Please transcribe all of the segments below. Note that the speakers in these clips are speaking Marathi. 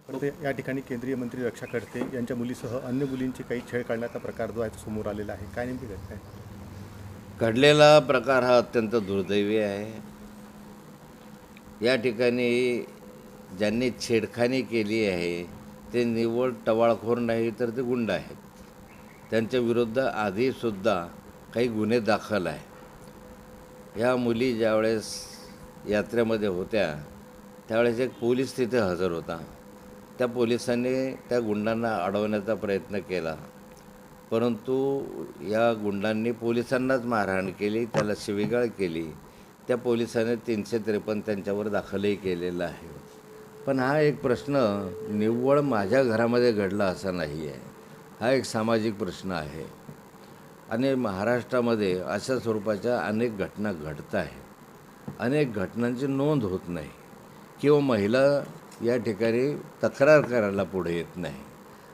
परंतु या ठिकाणी केंद्रीय मंत्री रक्षा खडसे यांच्या मुलीसह अन्य मुलींची काही छेड काढण्याचा प्रकार जो आहे तो समोर आलेला आहे. काय नेमकी घटना आहे? घडलेला प्रकार हा अत्यंत दुर्दैवी आहे. या ठिकाणी ज्यांनी छेडखानी केली आहे ते निव्वळ टवाळखोर नाही तर ते गुंड आहेत. त्यांच्या विरुद्ध आधीसुद्धा काही गुन्हे दाखल आहे. ह्या मुली ज्यावेळेस यात्रेमध्ये होत्या त्यावेळेस एक पोलीस तिथे हजर होता. त्या पोलिसांनी त्या गुंडांना अडवण्याचा प्रयत्न केला, परंतु या गुंडांनी पोलिसांनाच मारहाण केली, त्याला शिवीगाळ केली. त्या पोलिसांनी 353 त्यांच्यावर दाखलही केलेला आहे. पण हा एक प्रश्न निव्वळ माझ्या घरामध्ये घडला असा नाही आहे. हा एक सामाजिक प्रश्न आहे आणि महाराष्ट्रामध्ये अशा स्वरूपाच्या अनेक घटना घडत आहेत. अनेक घटनांची नोंद होत नाही किंवा महिला या ठिकाणी तक्रार करायला पुढे येत नाही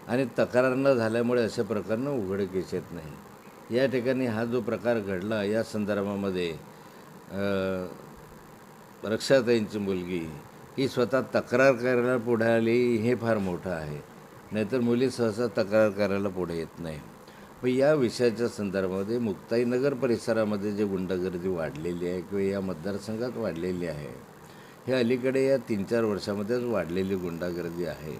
आणि तक्रार न झाल्यामुळे अशा प्रकारनं उघडकीस येत नाही. या ठिकाणी हा जो प्रकार घडला या संदर्भामध्ये रक्षाताईंची मुलगी ही स्वतः तक्रार करायला पुढे आली हे फार मोठं आहे. नाहीतर मुली सहसा तक्रार करायला पुढे येत नाही. पण या विषयाच्या संदर्भामध्ये मुक्ताईनगर परिसरामध्ये जे गुंडगर्दी वाढलेली आहे किंवा या मतदारसंघात वाढलेली आहे, हे अलीकडे या 3-4 वर्षामध्येच वाढलेली गुंडागर्दी आहे.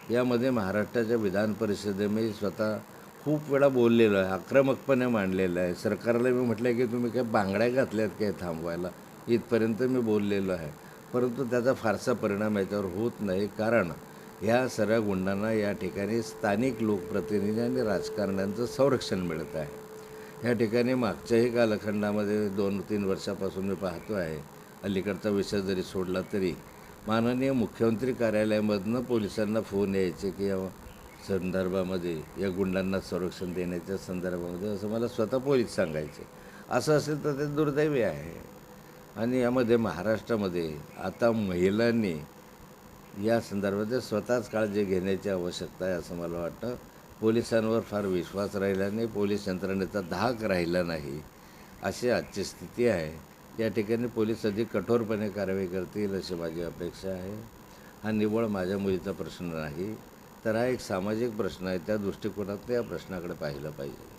यामध्ये महाराष्ट्राच्या विधान परिषदेमध्ये मी स्वतः खूप वेळा बोललेलो आहे, आक्रमकपणे मांडलेलं आहे. सरकारला मी म्हटलं आहे की तुम्ही काय बांगड्या घातल्यात काय थांबवायला, इथपर्यंत मी बोललेलो आहे. परंतु त्याचा फारसा परिणाम याच्यावर होत नाही, कारण ह्या सर्व गुंडांना या ठिकाणी स्थानिक लोकप्रतिनिधी आणि राजकारण्यांचं संरक्षण मिळत आहे. या ठिकाणी मागच्याही कालखंडामध्ये 2-3 वर्षापासून मी पाहतो आहे, अलीकडचा विषय जरी सोडला तरी माननीय मुख्यमंत्री कार्यालयामधनं पोलिसांना फोन यायचे की या संदर्भामध्ये या गुंडांना संरक्षण देण्याच्या संदर्भामध्ये, असं मला स्वतः पोलीस सांगायचे. असं असेल तर ते दुर्दैवी आहे. आणि यामध्ये महाराष्ट्रामध्ये आता महिलांनी या संदर्भात स्वतःच काळजी घेण्याची आवश्यकता आहे असं मला वाटतं. पोलिसांवर फार विश्वास राहिला नाही, पोलीस यंत्रणेचा धाक राहिला नाही, अशी आजची स्थिती आहे. या ठिकाणी पोलीस अधिक कठोरपणे कारवाई करतील अशी माझी अपेक्षा आहे. हा निव्वळ माझ्या मुलीचा प्रश्न नाही, तर हा एक सामाजिक प्रश्न आहे. त्या दृष्टिकोनातून या प्रश्नाकडे पाहिलं पाहिजे.